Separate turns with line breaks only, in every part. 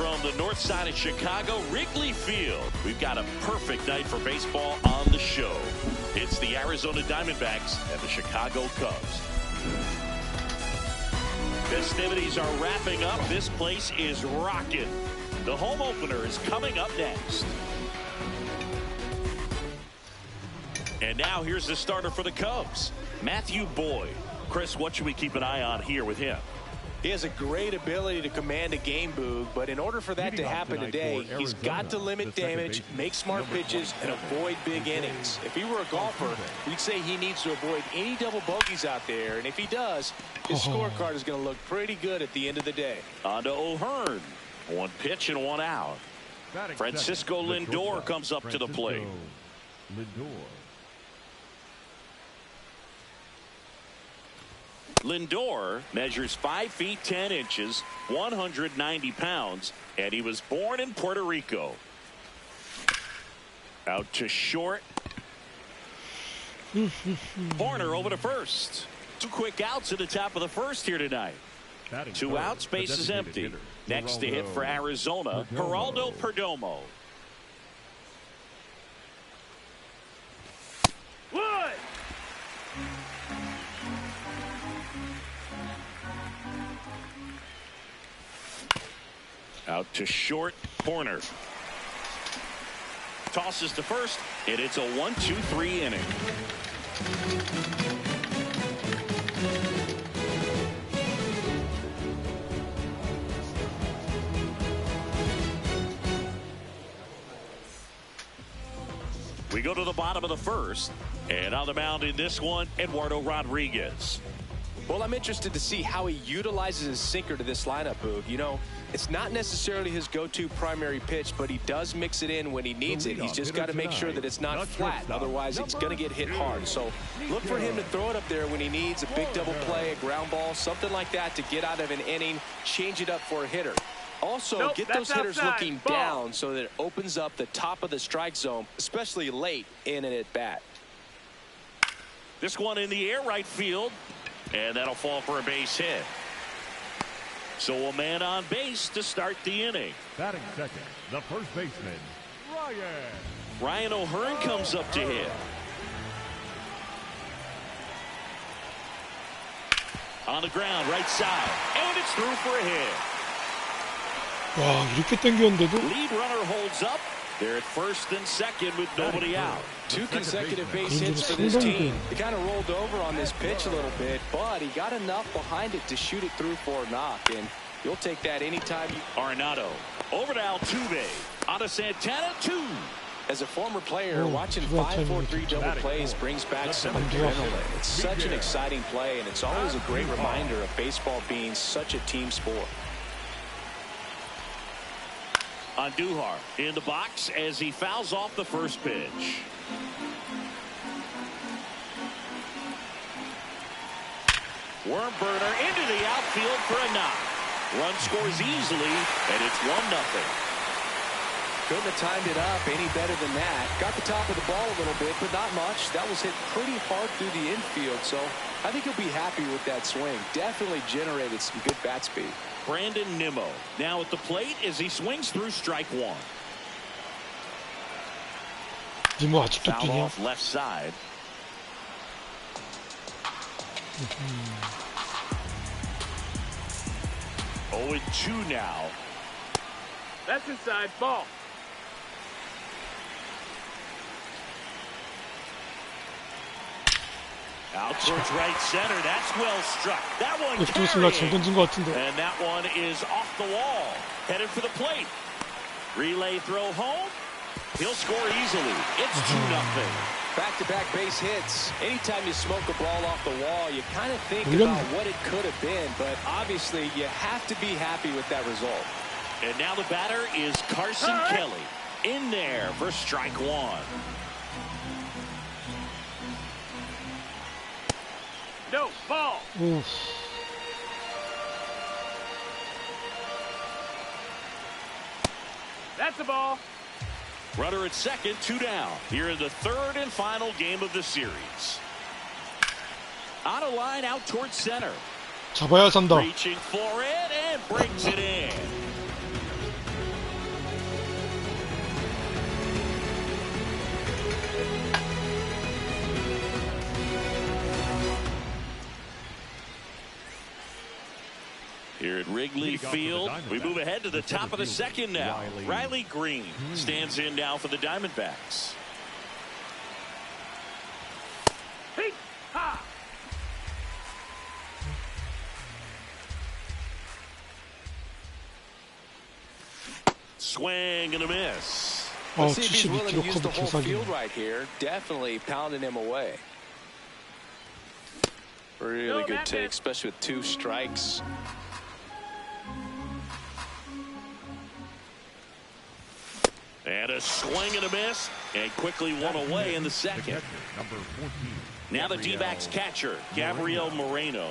from the north side of Chicago, Wrigley Field. We've got a perfect night for baseball on the show. It's the Arizona Diamondbacks and the Chicago Cubs. Festivities are wrapping up. This place is rocking. The home opener is coming up next. And now here's the starter for the Cubs, Matthew Boyd. Chris, what should we keep an eye on here with him?
He has a great ability to command a game, Boog, but in order for that to happen today, he's got to limit damage, make smart pitches, and avoid big innings. If he were a golfer, we'd say he needs to avoid any double bogeys out there, and if he does, his scorecard is going to look pretty good at the end of the day.
On to O'Hearn. One pitch and one out. Francisco Lindor comes up to the plate. Lindor measures 5 feet 10 inches, 190 pounds, and he was born in Puerto Rico. Out to short. Horner over to first. 2 quick outs at the top of the first here tonight. 2 outs, base is empty. Next to hit for Arizona, Geraldo Perdomo. Wood! Out to short, Horner. Tosses to first, and it's a 1-2-3 inning. We go to the bottom of the first, and on the mound in this one, Eduardo Rodriguez.
Well, I'm interested to see how he utilizes his sinker to this lineup, Boog. You know, it's not necessarily his go-to primary pitch, but he does mix it in when he needs it. He's just got to make sure that it's not flat. Otherwise, it's going to get hit hard. So look for him to throw it up there when he needs a big double play, a ground ball, something like that to get out of an inning, change it up for a hitter. Also, get those hitters looking down so that it opens up the top of the strike zone, especially late in an at-bat.
This one in the air, right field. And that'll fall for a base hit. So a man on base to start the inning.
Batting second, the first baseman,
Ryan O'Hearn comes up to hit. On the ground, right side. And it's through for a hit.
와, 이렇게 땡겼는데도?
Lead runner holds up. They're at first and second with nobody out.
2 consecutive base hits for this team. He kind of rolled over on this pitch a little bit, but he got enough behind it to shoot it through for a knock, and you'll take that anytime.
Arenado over to Altuve. On to Santana, 2.
As a former player, watching 5-4-3 double plays brings back some adrenaline. It's such an exciting play, and it's always a great reminder of baseball being such a team sport.
Andujar in the box as he fouls off the first pitch. Worm burner into the outfield for a knock. Run scores easily, and it's 1-0.
Couldn't have timed it up any better than that. Got the top of the ball a little bit, but not much. That was hit pretty hard through the infield, so I think he'll be happy with that swing. Definitely generated some good bat speed.
Brandon Nimmo now at the plate as he swings through strike 1.
니모 아직도
Foul
뛰냐?
off left side. 0-2 now.
That's inside, ball.
Out towards right center. That's well struck. That one
역도 순간 잘
carrying.
던진 것 같은데.
And that one is off the wall. Headed for the plate. Relay throw home. He'll score easily. It's 2-0.
Back-to-back base hits. Anytime you smoke a ball off the wall, you kind of think about what it could have been, but obviously you have to be happy with that result.
And now the batter is Carson Kelly. In there for strike 1.
No, ball.
우,
That's a ball.
Runner at second, 2 down. Here in the third and final game of the series. On a line out towards center.
잡아야 산다.
Reaching for it and brings it in. Here at Wrigley Field, we move ahead to the top of the second now. Riley Green stands in now for the Diamondbacks.
Hey, ha!
Swing and a miss.
Let's see if he's
72km
willing to use the whole
계산이.
field right here. Definitely pounding him away. Really good take, especially with 2 strikes.
And a swing and a miss, and quickly one away in the second.
Number 14.
Now the D-backs catcher, Gabriel Moreno.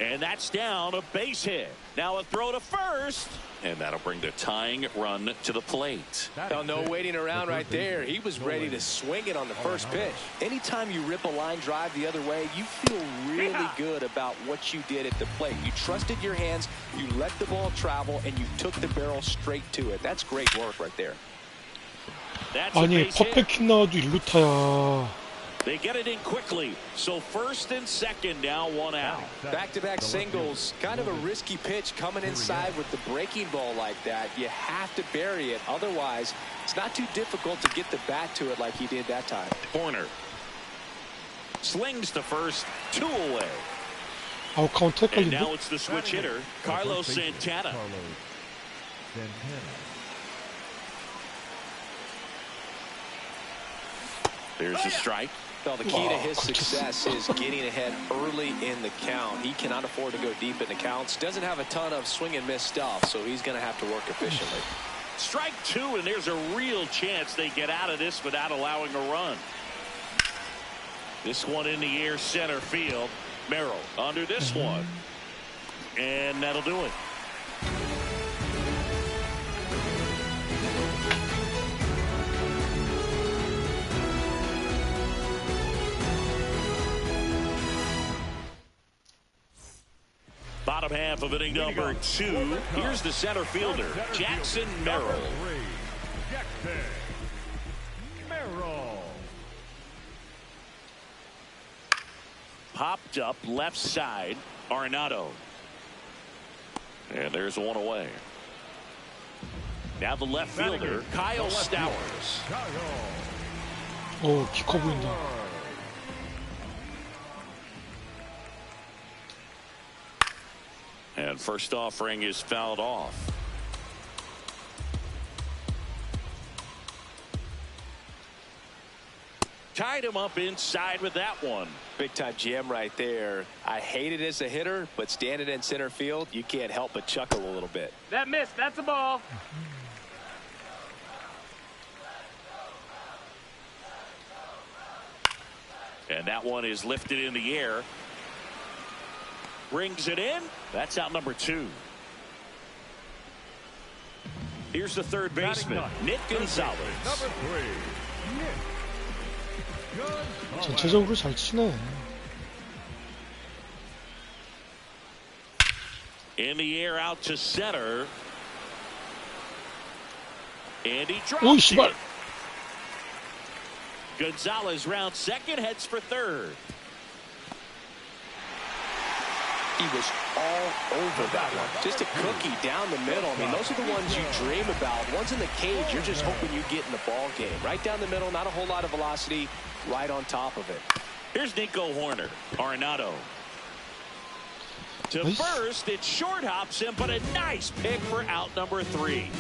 And that's down, a base hit. Now a throw to first, and that'll bring the tying run to the plate.
Now, no waiting around right there. He was ready to swing it on the first pitch. Anytime you rip a line drive the other way, you feel really good about what you did at the plate. You trusted your hands, you let the ball travel, and you took the barrel straight to it. That's great work right there.
That's a
아니
base hit.
퍼펙트 나와도 1루타야.
They get it in quickly. So first and second, now 1 out.
Back-to-back singles, kind of a risky pitch coming inside with the breaking ball like that. You have to bury it. Otherwise, it's not too difficult to get the bat to it like he did that time.
Corner. Slings to first, 2 away.
아우 카운트
And
헷갈린데?
now it's the switch hitter, Carlos Santana. There's the strike.
Well, the key to his success is getting ahead early in the count. He cannot afford to go deep in the counts. Doesn't have a ton of swing and miss stuff, so he's going to have to work efficiently.
Strike 2, and there's a real chance they get out of this without allowing a run. This one in the air, center field. Merrill under this one. And that'll do it. Bottom half of inning number 2. Here's the center fielder, Jackson Merrill.
Jackson Merrill.
Popped up left side, Arenado. And there's one away. Now the left fielder, Kyle Stowers.
키 커 보인다.
And first offering is fouled off. Tied him up inside with that one.
Big time jam right there. I hate it as a hitter, but standing in center field, you can't help but chuckle a little bit.
That missed. That's a ball.
And that one is lifted in the air. Brings it in. That's out number 2. Here's the third baseman, Nick Gonzalez.
Number 3.
전체적으로 잘 치네.
In the air out to center. And he
오이
drops
씨발.
it. Gonzalez round second, heads for third.
He was all over that one. Just a cookie down the middle. I mean, those are the ones you dream about. Ones in the cage, you're just hoping you get in the ball game. Right down the middle, not a whole lot of velocity, right on top of it.
Here's Nico Horner, Arenado. To
Nice.
first, it short hops him, but a nice pick for out number 3.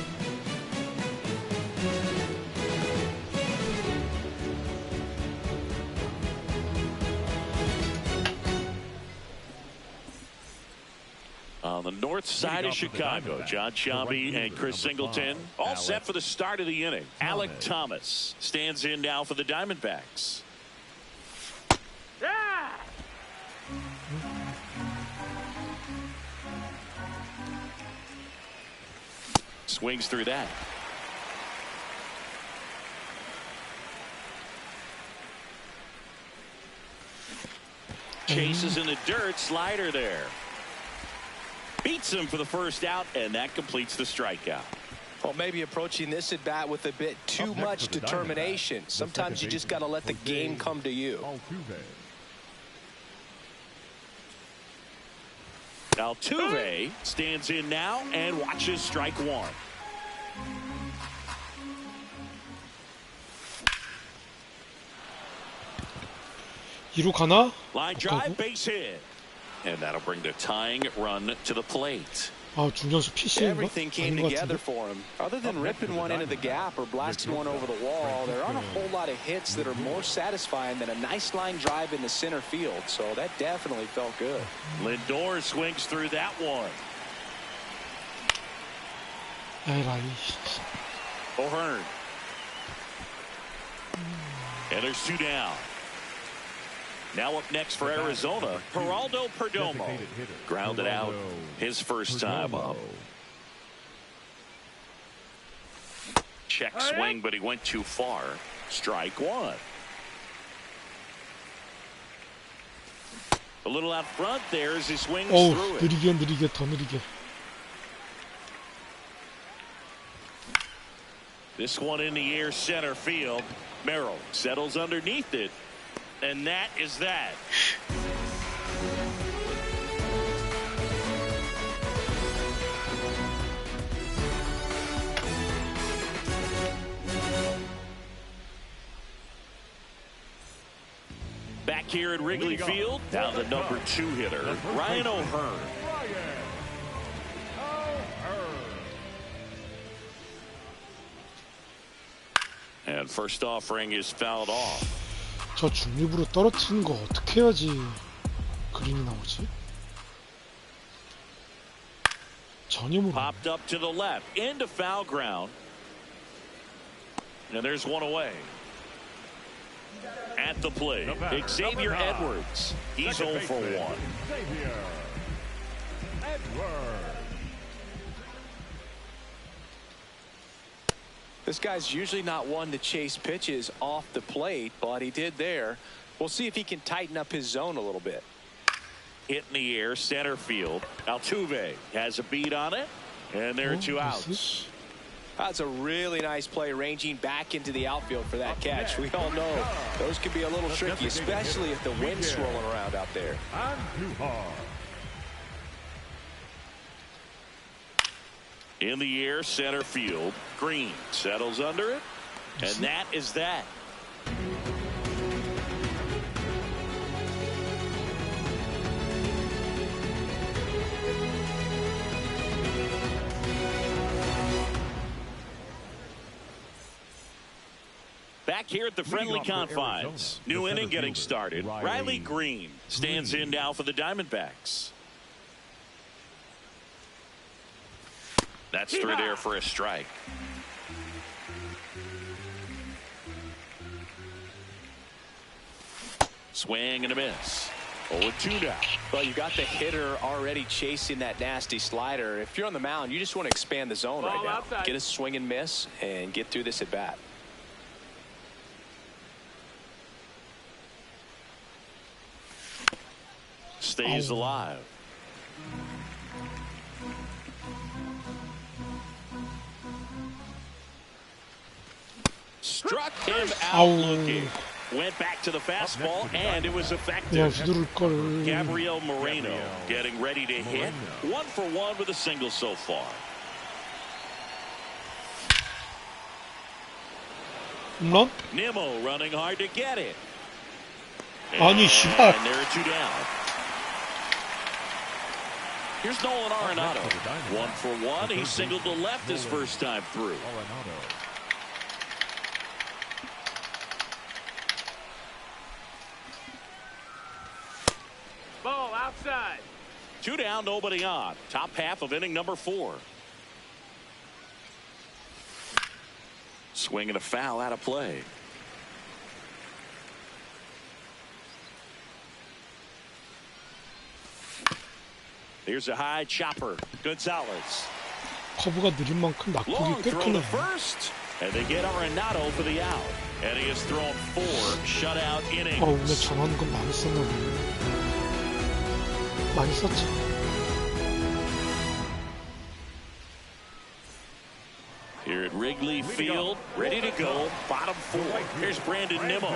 On the north side of Chicago, John Sciambi and Chris Singleton all set for the start of the inning. Alec Thomas stands in now for the Diamondbacks.
Yeah!
Swings through that. Chases in the dirt, slider there. Beats him for the first out, and that completes the strikeout.
Well, maybe approaching this at bat with a bit too much determination. Sometimes you just got to let the game come to you.
Altuve stands in now and watches strike one.
이루 가나?
Line drive, base hit. And that'll bring the tying run to the plate.
아, 중견수 PC인가?
Everything came together for him. Other than ripping one into the gap or blasting one over the wall, there aren't a whole lot of hits that are more satisfying than a nice line drive in the center field. So that definitely felt good.
Lindor swings through that one.
에라이.
O'Hearn. And there's two down. Now up next for Arizona, Geraldo Perdomo. Grounded out his first time up. Check swing, but he went too far. Strike one. A little out front there as he swings through it.
느리게 더 느리게.
This one in the air, center field. Merrill settles underneath it. And that is that. Back here at Wrigley Field, now the number 2 hitter, Ryan O'Hearn. And first offering is fouled off.
저 중립으로 떨어뜨리는 거 어떻게 해야지 그림이 나오지? 전혀 모르겠네.
Popped up to the left into foul ground. And there's one away. At the plate, Xavier Edwards. He's 0 for 1.
Xavier Edwards.
This guy's usually not one to chase pitches off the plate, but he did there. We'll see if he can tighten up his zone a little bit.
Hit in the air, center field. Altuve has a beat on it, and there are 2 outs.
That's a really nice play, ranging back into the outfield for that catch. We all know those can be a little tricky, especially if the wind's swirling around out there.
In the air, center field. Green settles under it, and that is that. Back here at the friendly confines, new inning getting started. Riley Green stands in now for the Diamondbacks. That's through there for a strike. Swing and a miss. 0-2 now.
Well, you got the hitter already chasing that nasty slider. If you're on the mound, you just want to expand the zone right now.
Outside.
Get a swing and miss and get through this at bat.
Stays alive. Struck him out looking. Went back to the fastball, and it was effective.
휘두를걸.
Gabriel Moreno getting ready to hit. 1 for 1 with a single so far.
홈런?
Nimmo running hard to get it.
아니,
And
씨발.
there are 2 down. Here's Nolan Arenado. 1 for 1. He singled to left his first time through.
Ball outside.
2 down, nobody on. Top half of inning number 4. Swing and a foul out of play. Here's a high chopper. Gonzalez.
커브가 느린 만큼 낙폭이
Long
꽤
throw
크네.
to first. And they get Arenado for the out. And he has thrown 4 shutout innings.
오늘 전하는 건 많이 썼나 보네. 많이 썼지.
Here at Wrigley Field, ready to go. Bottom four. Here's Brandon Nimmo.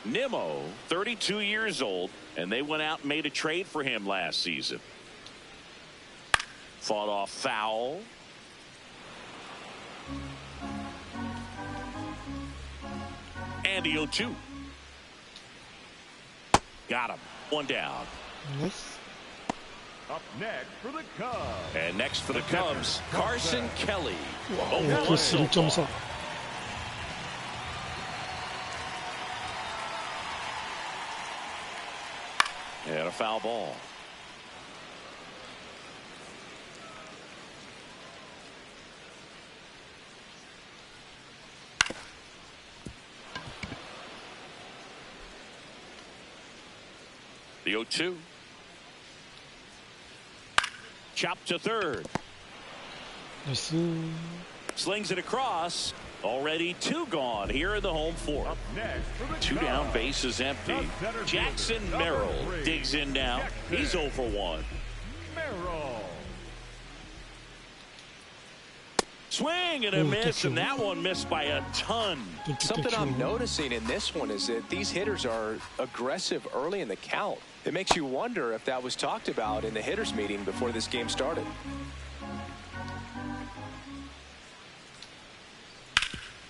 Nimmo, 32 years old, and they went out and made a trade for him last season. Fought off foul. And the 0-2. Got him. One down.
Nice.
Up next for the Cubs.
And next for the Cubs, Carson Kelly.
와, 플러스 1.4.
And a foul ball. The 0-2. Chopped to third.
나이스.
Slings it across. Already two gone here in the home fourth. Two down, bases empty. Jackson Merrill digs in now. He's 0 for 1. Swing and a miss, and that one missed by a ton.
Something I'm noticing in this one is that these hitters are aggressive early in the count. It makes you wonder if that was talked about in the hitters meeting before this game started.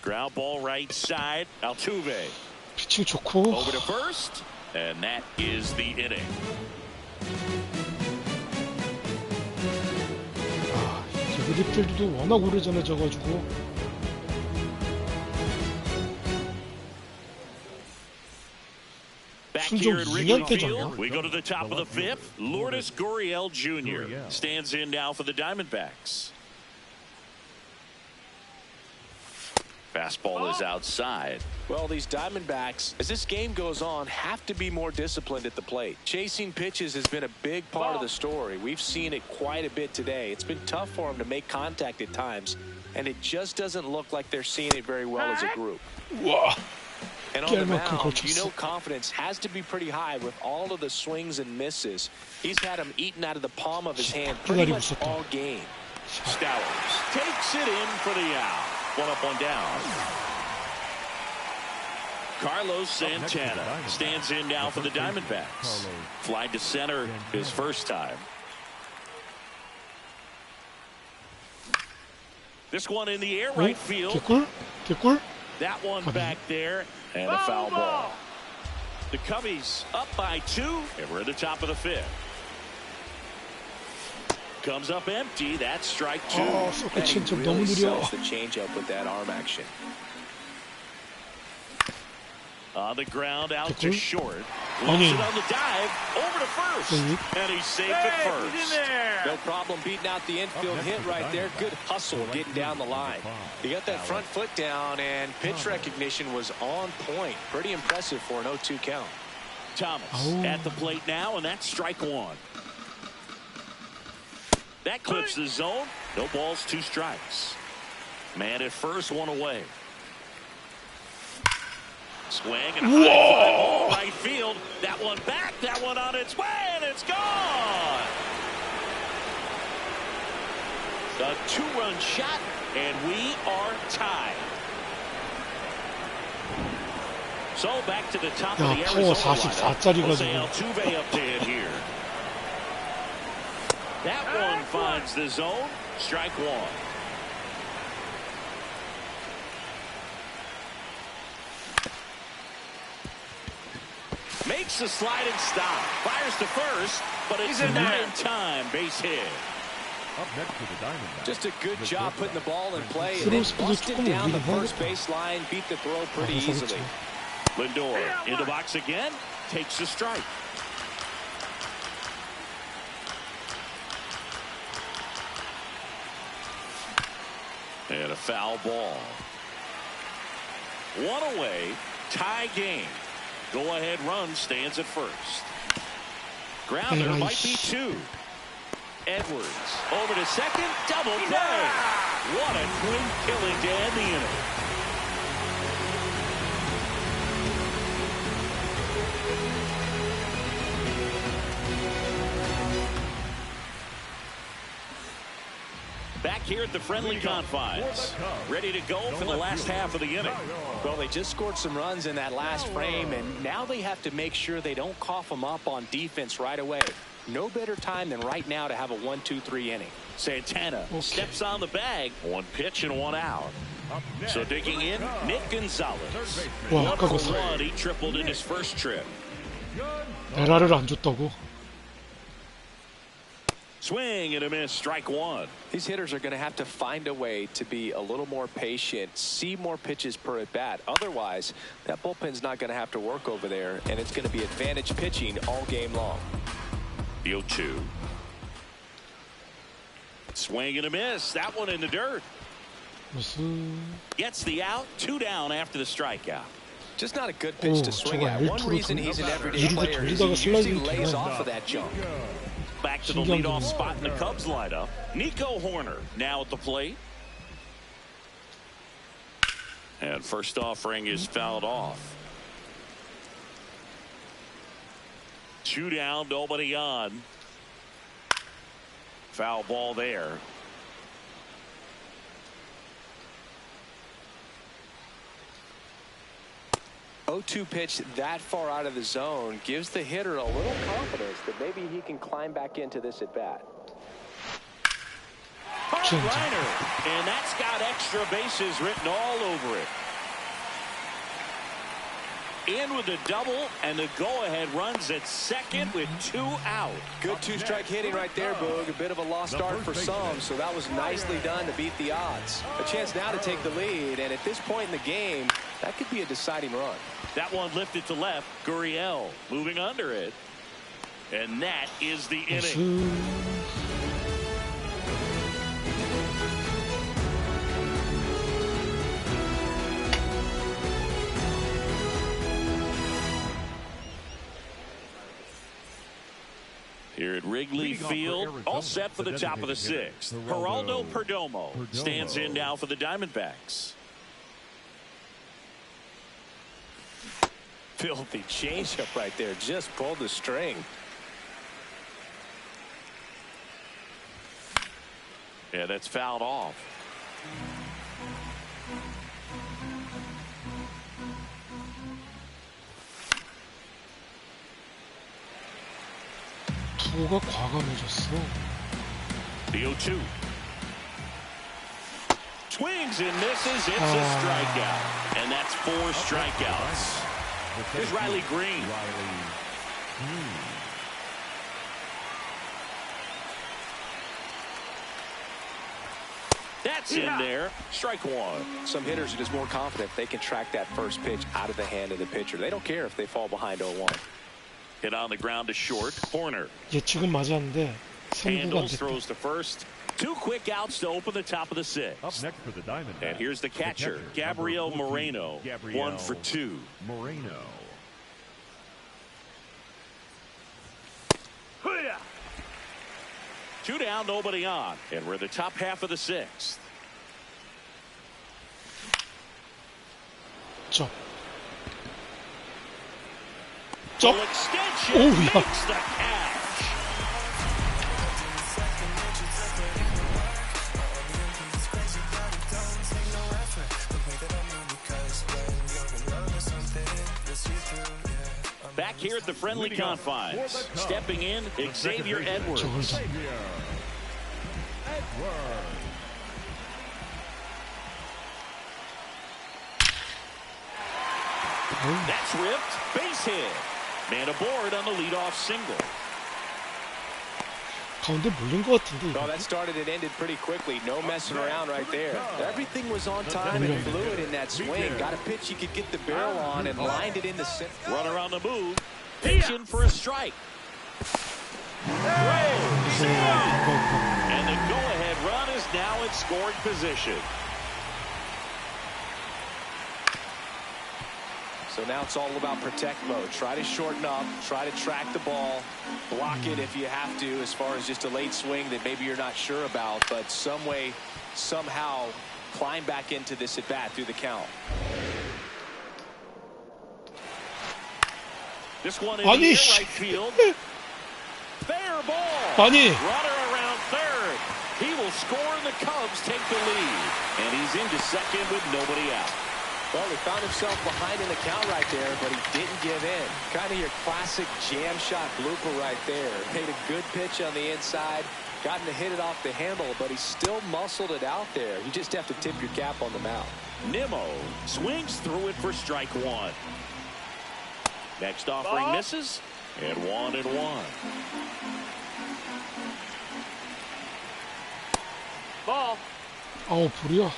Ground ball right side. Altuve.
피칭 좋고.
Over to first. And that is the inning.
아, 리드필드도 워낙 오래전해져가지고.
Back
순정
here at Wrigley
2년 때잖아.
Field, we go to the top of the fifth. Lourdes Gurriel Jr. stands in now for the Diamondbacks. Fastball is outside.
Well, these Diamondbacks, as this game goes on, have to be more disciplined at the plate. Chasing pitches has been a big part of the story. We've seen it quite a bit today. It's been tough for them to make contact at times, and it just doesn't look like they're seeing it very well as a group.
와.
And on the mound, you know confidence has to be pretty high with all of the swings and misses. He's had them eaten out of the palm of his hand pretty much all game.
Stowers takes it in for the out. One up, one down. Carlos Santana stands in now for the Diamondbacks. Fly to center his first time. This one in the air, right field.
개꿀? 개꿀?
That one back there, and a foul ball. The Cubbies up by 2, and we're at the top of the fifth. Comes up empty. That's strike 2.
아, 소켓 진짜 너무 느려.
The changeup with that arm action.
On the ground, out to short.
아니.
Looks it on the dive, over to first, and he's safe at first.
No problem beating out the infield hit right there. Good hustle getting down the line. He got that front foot down, and pitch recognition was on point. Pretty impressive for an 0-2 count.
Thomas at the plate now, and that's strike 1. That clips the zone. No balls, 2 strikes. Man at first, 1 away. Swing and high fly ball right field. That one back, that one on its way, and it's gone. A 2-run shot, and we are tied. So back to the top of the
파워
Arizona
44짜리
Jose
가지고.
Altuve up to hit here. That one finds the zone. Strike 1. Makes the slide and stop. Fires to first, but it's not in time. Base hit.
Up next to the Diamondbacks.
Just a good job putting the ball in play and
스로
then
스피드
busted
조금
down the
올리긴
first
하겠다.
base line, beat the throw pretty easily.
Lindor in the box again. Takes the strike. And a foul ball. 1 away. Tie game. Go-ahead run stands at first. Grounder might be 2. Edwards over to second. Double play. What a quick killing to end the inning. Back here at the friendly confines, ready to go for the last half of the inning.
Well, they just scored some runs in that last frame, and now they have to make sure they don't cough them up on defense right away. No better time than right now to have a 1-2-3 inning.
Santana steps on the bag. One pitch and one out. So digging in, Nick Gonzalez.
와, 아까 그
one, he tripled in his first trip.
에라를 안 줬다고?
Swing and a miss, strike one.
These hitters are going to have to find a way to be a little more patient, see more pitches per at bat. Otherwise, that bullpen's not going to have to work over there, and it's going to be advantage pitching all game long.
The 0-2. Swing and a miss. That one in the dirt.
무슨
Gets the out. 2 down after the strikeout.
Just not a good pitch to swing at. One reason he's an everyday
이루고
player is
돌리다가
he usually
슬라이딩
lays
치면
off of that jump.
Back to the leadoff spot in the Cubs lineup. Nico Horner now at the plate. And first offering is fouled off. 2 down, nobody on. Foul ball there.
O2 pitch that far out of the zone gives the hitter a little confidence that maybe he can climb back into this at bat.
Hard liner, and that's got extra bases written all over it. In with the double, and the go-ahead runs at second with 2 out.
Good 2-strike hitting right there, Boog. A bit of a lost start for some, so that was nicely done to beat the odds. A chance now to take the lead, and at this point in the game, that could be a deciding run.
That one lifted to left. Gurriel moving under it. And that is the inning. Here at Wrigley Field, all set for the top of the 6th. Geraldo Perdomo stands in now for the Diamondbacks.
Filthy changeup right there. Just pulled the string.
Yeah, that's fouled off.
투구가 과감해졌어.
The 0-2. Swings and misses. It's a strikeout. And that's 4 strikeouts. Here's Riley Green. That's in there. Strike 1.
Some hitters are just more confident they can track that first pitch out of the hand of the pitcher. They don't care if they fall behind 0-1.
Hit on the ground to short. Horner.
예측은 맞았는데 승부가 안
Handles,
됐다.
throws to first. 2 quick outs to open the top of the 6th.
Up next for the Diamondbacks.
And here's the catcher, Gabriel Moreno. 1 for 2.
Moreno.
Hoo-yah!
2 down, nobody on. And we're in the top half of the 6th.
점.
Full
점.
extension
Oh, yeah.
makes the catch. Back here at the friendly confines, stepping in, Xavier Edwards. That's ripped, base hit. Man aboard on the leadoff single.
가운데 물린 것 같은데.
Well, that started and ended pretty quickly. No messing around right there. Everything was on time and fluid in that swing. Got a pitch you could get the barrel on and lined it in the center.
Runner on the move, pitching for a strike. And the go-ahead run is now in scoring position.
So now it's all about protect mode. Try to shorten up, try to track the ball, block it if you have to, as far as just a late swing that maybe you're not sure about, but some way, somehow climb back into this at bat through the count.
This one in the right field. Fair ball.
아니.
Runner around third. He will will score and the Cubs take the lead. And he's into second with nobody out.
Well, he found himself behind in the count right there, but he didn't give in. Kind of your classic jam shot blooper right there. Made a good pitch on the inside. Gotten to hit it off the handle, but he still muscled it out there. You just have to tip your cap on the mound.
Nimmo swings through it for strike one. Next offering misses, and 1-1.
Ball.
아우 불이야.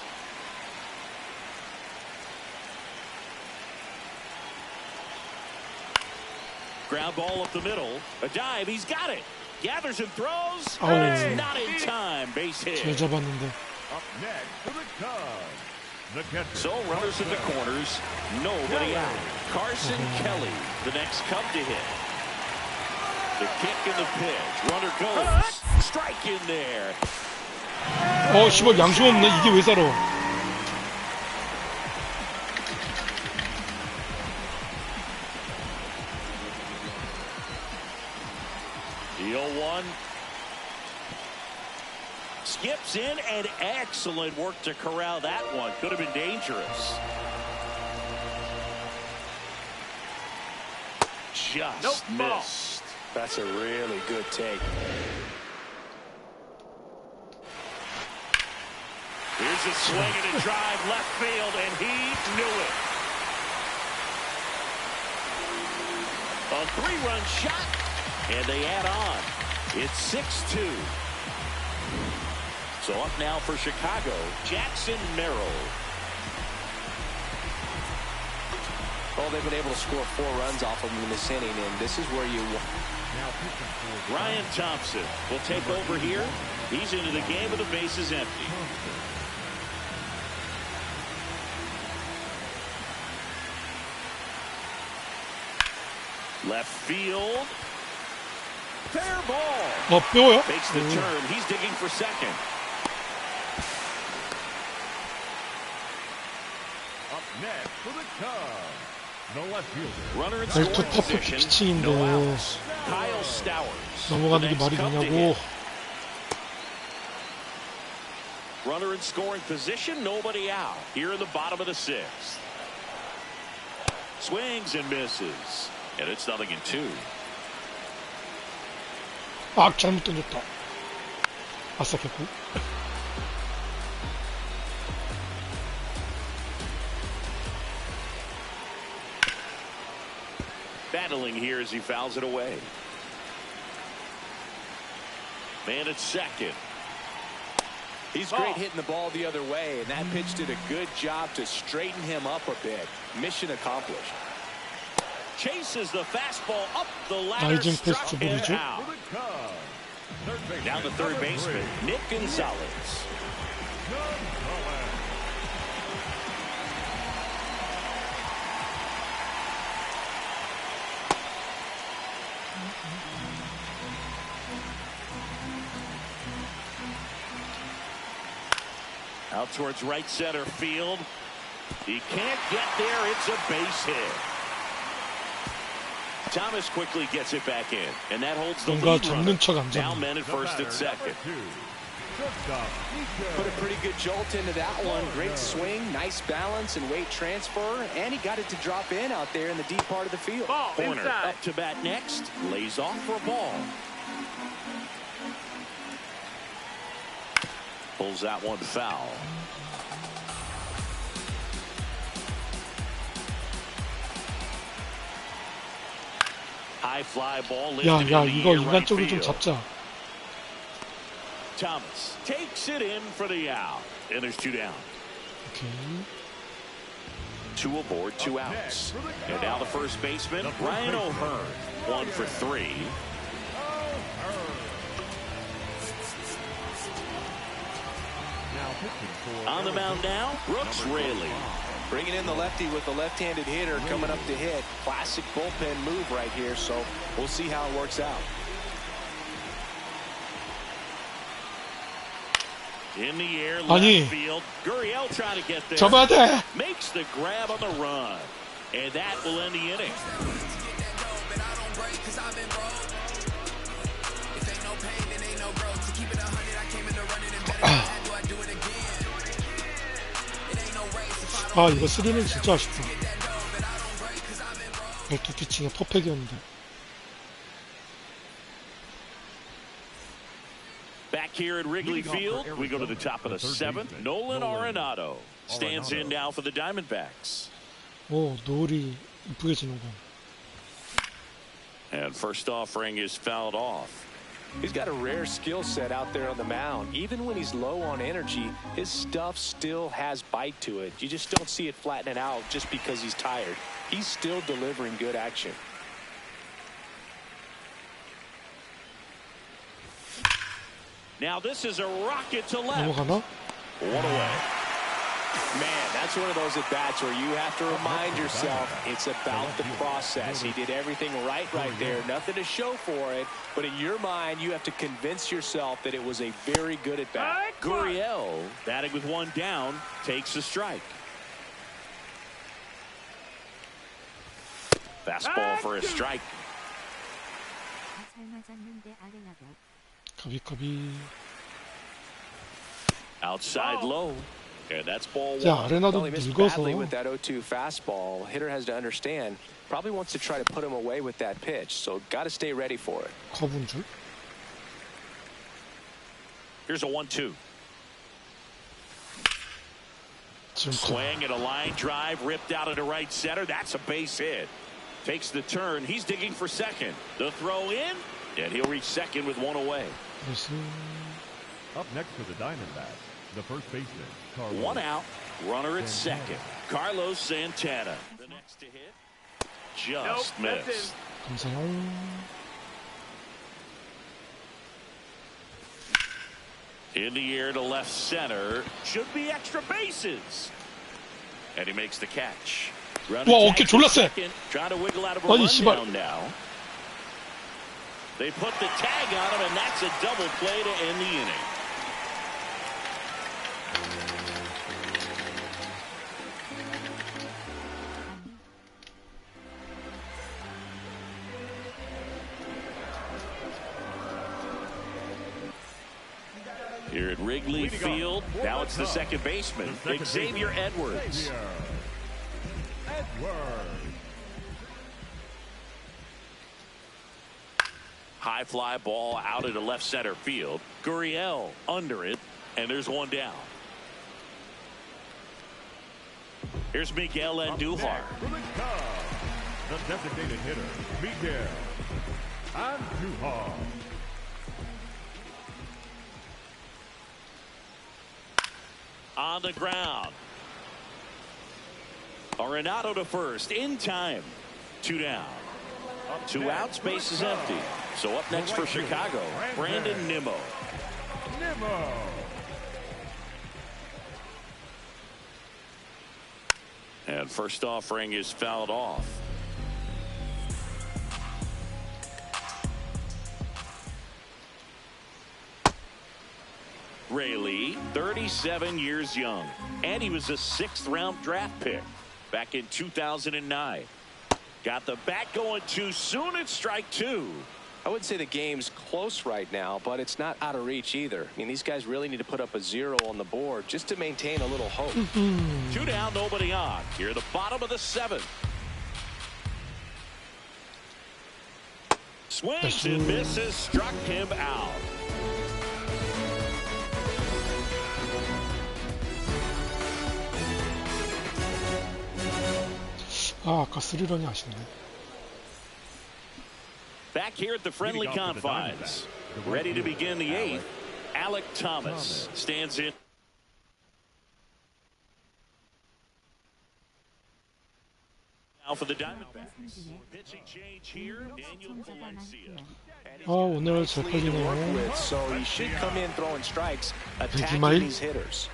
Ground ball up the middle. A dive. He's got it. Gathers and throws.
Oh.
And it's not in time. Base hit.
잘 잡았는데.
Up next for the Cubs, the catcher.
So runners at the corners. Nobody out. Carson Kelly, the next Cub to hit. The kick and the pitch. Runner goes. Strike in there.
씨발 양심 없네. 이게 왜 살아?
The 0-1. Skips in, and excellent work to corral that one. Could have been dangerous. Just missed.
That's a really good take.
Here's a swing and a drive left field, and he knew it. A 3-run shot, and they add on. It's 6-2. So up now for Chicago, Jackson Merrill.
Well, they've been able to score 4 runs off of him in this inning, and this is where you want.
Ryan Thompson will take over here. He's into the game with the bases empty. Left field. Fair ball.
뼈야?
Makes the turn. He's digging for second.
Up next for the Cubs, the left fielder.
Runner in
벨트
scoring
퍼펙트
position.
피칭인데
No outs. Kyle Stowers.
넘어가는 게
the
말이
next Cub to
되냐고.
hit. Runner in scoring position. Nobody out. Here in the bottom of the 6th. Swings and misses. And it's 0-2.
잘못 던졌다. 아싸 개꿀.
Battling here as he fouls it away. Man at second.
He's great hitting the ball the other way, and that pitch did a good job to straighten him up a bit. Mission accomplished.
Chases the fastball up the ladder.
나이징 패스
Struck him
누구죠?
out.
For the Cubs, third baseman,
Down the third
number
baseman,
3,
Nick Gonzalez.
Gonzalez.
Out towards right center field. He can't get there. It's a base hit. Thomas quickly gets it back in, and that holds the
뭔가
lead runner.
잡는 척 안
Now
잡는.
men at first and second.
Put a pretty good jolt into that one. Great swing, nice balance and weight transfer, and he got it to drop in out there in the deep part of the field.
Ball
Corner
inside.
up to bat next. Lays off for a ball. Pulls that one foul. High fly ball lifted in
야,
the
이거
air right
인간적으로 좀
field.
잡자.
Thomas takes it in for the out. And there's 2 down.
오케이.
2 aboard, 2 outs. And now the first baseman, Ryan O'Hearn, 1 for 3. On the mound now, Brooks Raley.
Bringing in the lefty with the left-handed hitter coming up to hit. Classic bullpen move right here, so we'll see how it works out.
In the air,
아니.
left field. Gurriel trying to get there.
잡아야 돼.
Makes the grab on the run. And that will end the inning.
아, 이거 3는 진짜 아쉽다. 12피칭의 퍼펙이었는데.
Back here at Wrigley Field, we go to the top of the 7th. Nolan Arenado stands in now for the Diamondbacks.
오, 노을이 이쁘게 지는군.
And first offering is fouled off.
He's got a rare skill set out there on the mound. Even when he's low on energy, his stuff still has bite to it. You just don't see it flattening out just because he's tired. He's still delivering good action.
Now this is a rocket to left.
넘어가나?
One away.
Man, that's one of those at-bats where you have to remind yourself it's about the process. He did everything right there. Nothing to show for it. But in your mind, you have to convince yourself that it was a very good at-bat.
Gurriel, batting with one down, takes the strike. Fastball for a strike.
가비가비.
Outside low. And that's ball
자,
one.
아레나도
Well, he missed
늙어서
badly with that 0-2 fastball. Hitter has to understand. Probably wants to try to put him away with that pitch. So got to stay ready for it.
커브인 줄.
Here's a 1-2.
지금
Swing and a line drive ripped out into right center. That's a base hit. Takes the turn. He's digging for second. The throw in, and he'll reach second with one away.
그래서
Up next for the Diamondbacks, the first baseman, Carlos.
One out. Runner at second. Carlos Santana. The next to hit. Just missed.
감사해요.
In the air to left center. Should be extra bases. And he makes the catch. Runner
와, 어깨
tags
졸라
at
세.
second, trying to wiggle out of a
아니, 씨발.
rundown now. They put the tag on him, and that's a double play to end the inning. Here at Wrigley Field, now it's the second baseman, Xavier Edwards. High fly ball out into left center field. Gurriel under it, and there's one down. Here's Miguel Andujar.
For the Cubs, the designated hitter, Miguel Andujar.
On the ground. Arenado to first in time. Two down. Two outs, base is empty. So up next for Chicago, Brandon Nimmo. And first offering is fouled off. Rayleigh, 37 years young, and he was a 6th-round draft pick back in 2009. Got the bat going too soon at strike two.
I wouldn't say the game's close right now, but it's not out of reach either. I mean, these guys really need to put up a 0 on the board just to maintain a little hope.
Two down, nobody on. Here at the bottom of the 7th. Swings and misses, struck him out.
아, 아까 3런이 아쉽네.
Back here at the friendly confines. Ready to begin the 8th. Alec Thomas stands in. Now for the Diamondbacks. Pitching change here. Daniel Valencia.
아, 오늘 잘
Lead to work
팔리네요.
with, so he should come in throwing strikes, attacking
백이마일?
these hitters.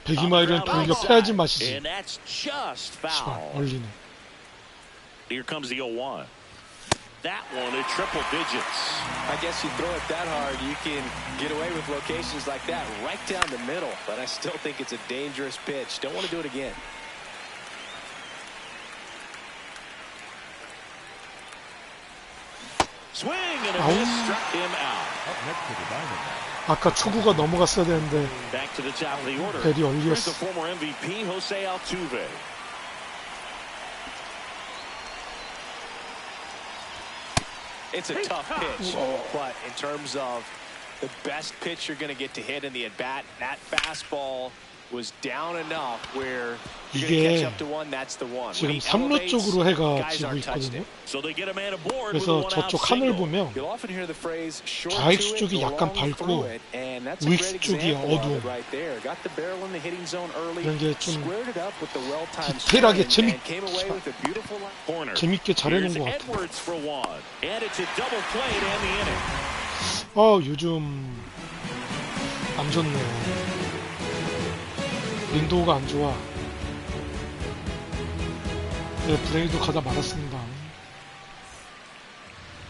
102마일은 돌려 패야지 맛이지.
And that's just
씨발,
foul.
얼리네.
Here comes the 0-1. That one at triple digits.
I guess you throw it that hard, you can get away with locations like that right down the middle. But I still think it's a dangerous pitch. Don't want to do it again.
Swing and a miss, struck him out.
Up next to the Diamondbacks.
아까 초구가 넘어갔어야 되는데
Back to the top of the order.
배리
Here's the
얼리었어.
former MVP, Jose Altuve.
It's a tough pitch, but in terms of the best pitch you're going to get to hit in the at-bat, that fastball was down enough where you're going to catch
이게
up to one, that's the one.
지금
When he
3루
elevates,
쪽으로 해가
guys
지고
aren't touching
있거든요.
him.
So they get a man aboard with a
그래서
one-out
저쪽 하늘
single.
보면
You'll often hear the phrase short
좌익수
to it,
쪽이 약간
long
밝고
through it, and that's a
우익수
great
쪽이
example of
어두워.
it right there. Got the barrel in the hitting zone early,
이런 게 좀
squared it up with the well-timed
디테일하게
swing, and came away with a beautiful line.
Corner.
재밌게 잘해놓은
Here's
것 같아.
Edwards for one. And it's a double play to end the inning.
요즘 안 좋네. 윈도우가 안 좋아. 네, 브레이도 가다 말았습니다.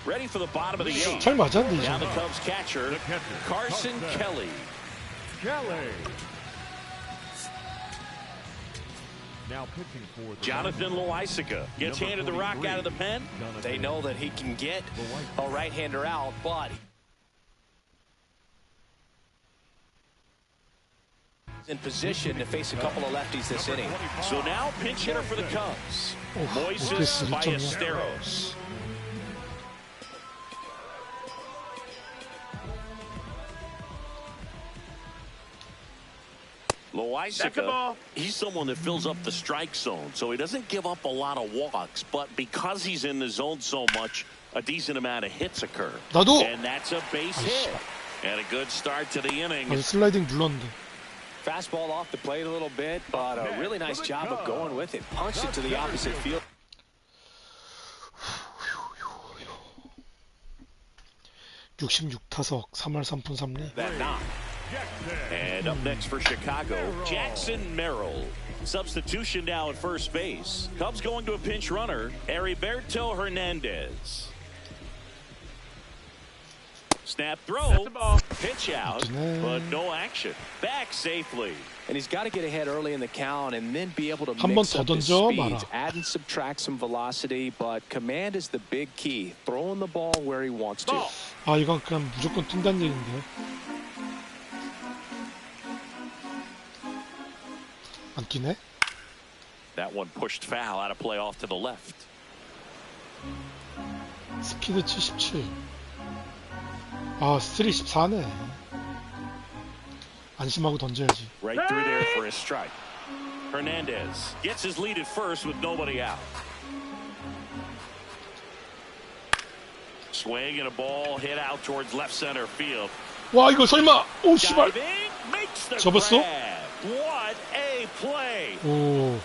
Ready for the bottom of the eighth.
잘 맞았는데 이제.
Now the Cubs catcher,
The catcher,
Carson Kelly.
Kelly. Now pitching for the
Jonathan Loaisiga gets
Number
handed the rock
43,
out of the pen.
They know that he can get a right-hander out, but in position to face a couple of lefties this inning.
So now pinch hitter for the Cubs, Moises
오피스 1점이야.
Ballesteros.
That's a
Loaisiga,
ball.
he's someone that fills up the strike zone, so he doesn't give up a lot of walks, but because he's in the zone so much, a decent amount of hits occur.
나도.
And that's a base hit. And a good start to the inning.
슬라이딩 눌렀는데.
Fastball off the plate a little bit, but a really nice job of going with it. Punched it to the opposite field.
66타석 3할 3푼 3리.
That knock.
And up next for Chicago, Jackson Merrill. Substitution now at first base. Cubs going to a pinch runner, Heriberto Hernandez. Snap throw,
That's a ball.
pitch out, but no action. Back safely.
And he's got to get ahead early in the count and then be able to
한 번
mix
더
up his
던져
speeds,
마라.
add and subtract some velocity, but command is the big key. Throwing the ball where he wants to.
Ball.
이건 그냥 무조건 뛴다는 얘기인데. 안 뛰네?
That one pushed foul out of play off to the left.
스피드 77. 스트리 14네. 안심하고 던져야지.
Right through there for a strike. Hernandez gets his lead at first with nobody out. Swing and a ball hit out towards left center field.
와 이거 설마. 오 씨발.
Diving, makes the
접었어?
grab. What a play.
오.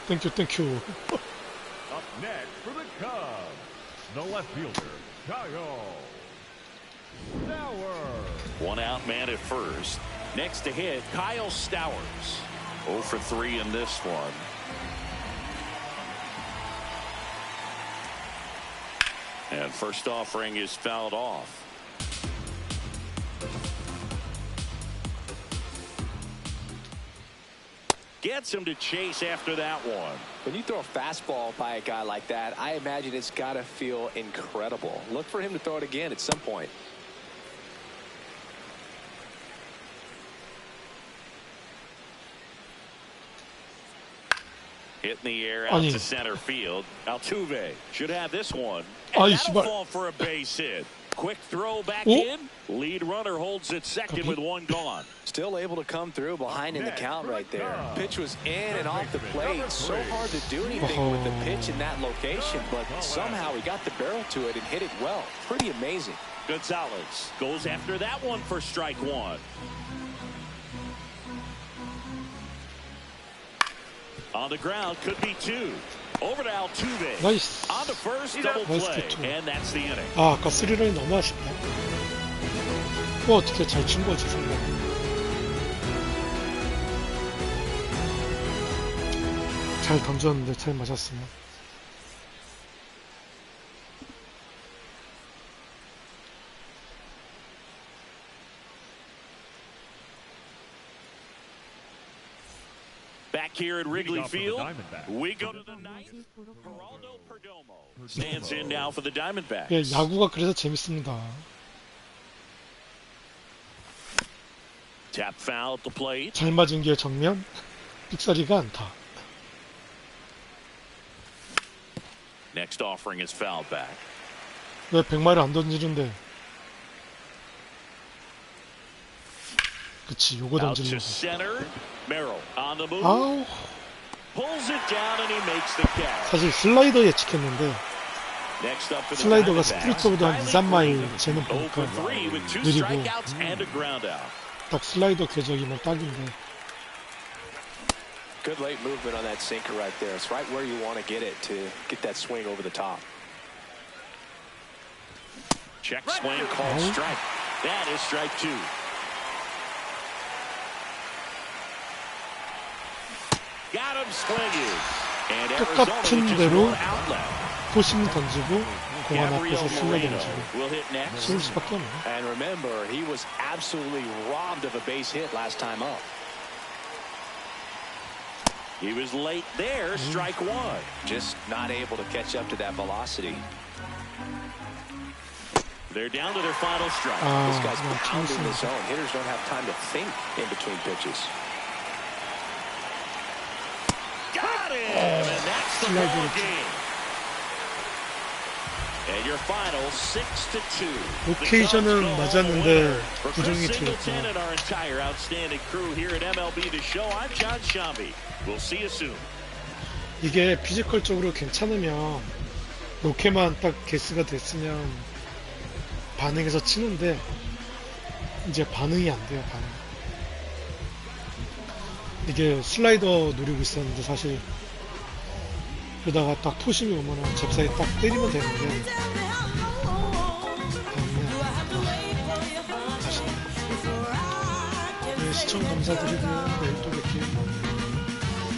땡큐 땡큐.
Up next for the Cubs, the left fielder, Kyle Stowers.
One out man at first. Next to hit, Kyle Stowers. 0 for 3 in this one. And first offering is fouled off. Gets him to chase after that one.
When you throw a fastball by a guy like that, I imagine it's got to feel incredible. Look for him to throw it again at some point.
Hit in the air out
아니.
to center field. Altuve should have this one.
아이,
And that'll
씨발.
fall for a base hit. Quick throw back
오?
in. Lead runner holds it second
거기?
with one gone.
Still able to come through behind in the count right there. Pitch was in and off the plate. So hard to do anything with the pitch in that location, but somehow he got the barrel to it and hit it well. Pretty amazing.
Gonzalez goes after that one for strike one. On the ground, could be two. Over to Altuve.
나이스.
On the first, double
나이스
play.
투.
And that's the inning.
아까 3런이 너무 아쉽다. 어떻게 잘 친 거지 정말. 잘 던졌는데 잘 맞았으면.
Back here at Wrigley
Leading off for the
Field,
Diamondbacks.
we go to the ninth. Geraldo Perdomo Stands in now for the Diamondbacks.
예, 야구가 그래서 재밌습니다.
Tap foul at the plate.
잘 맞은 게 정면, 삑사리가 않다.
Next offering is foul back.
왜 100마리를 안 던지는데? 그치, 요거
Out to
던지려고.
center. Merrill on the move.
아우,
Pulls it down and he makes the catch.
사실 슬라이더 예측했는데
Next up for the
슬라이더가
Diamondbacks.
스프리트보다 한 2, 3마일 쟤는
0
보니까
for 3 with 2
느리고
strikeouts and a ground out.
딱 슬라이더 궤적이면 딱인데.
Good late movement on that sinker right there. It's right where you want to get it to get that swing over the top.
Check swing called strike. That is strike 2. Got him swinging. And Arizona
똑같은
with just
대로
one outlet.
포심 던지고 공안 앞에서
Gabriel
슬라
Moreno
던지고
will hit next.
쏠 수밖에 없네.
And remember, he was absolutely robbed of a base hit last time up.
He was late there. Strike 1.
Just not able to catch up to that velocity.
They're down to their final strike.
This guy's
그냥
pounding the
참으시면서.
zone. Hitters don't have time to think in between pitches.
Got him! And that's the
슬라이드
ball
했지.
game. And your final 6-2.
로케이션은 맞았는데
For
부정이
Chris Singleton
틀렸구나.
and our entire outstanding crew here at MLB The Show, I'm John Shambi. We'll see you soon.
이게 피지컬적으로 괜찮으면 로케만 딱 개수가 됐으면 반응해서 치는데 이제 반응이 안 돼요. 반응. 이게 슬라이더 노리고 있었는데 사실 그러다가 딱 포심이 오면은 잽싸게 딱 때리면 되는데 반응이 안 돼요. 아쉽네. 네, 시청 감사드리고요. 내일 또 뵐게요.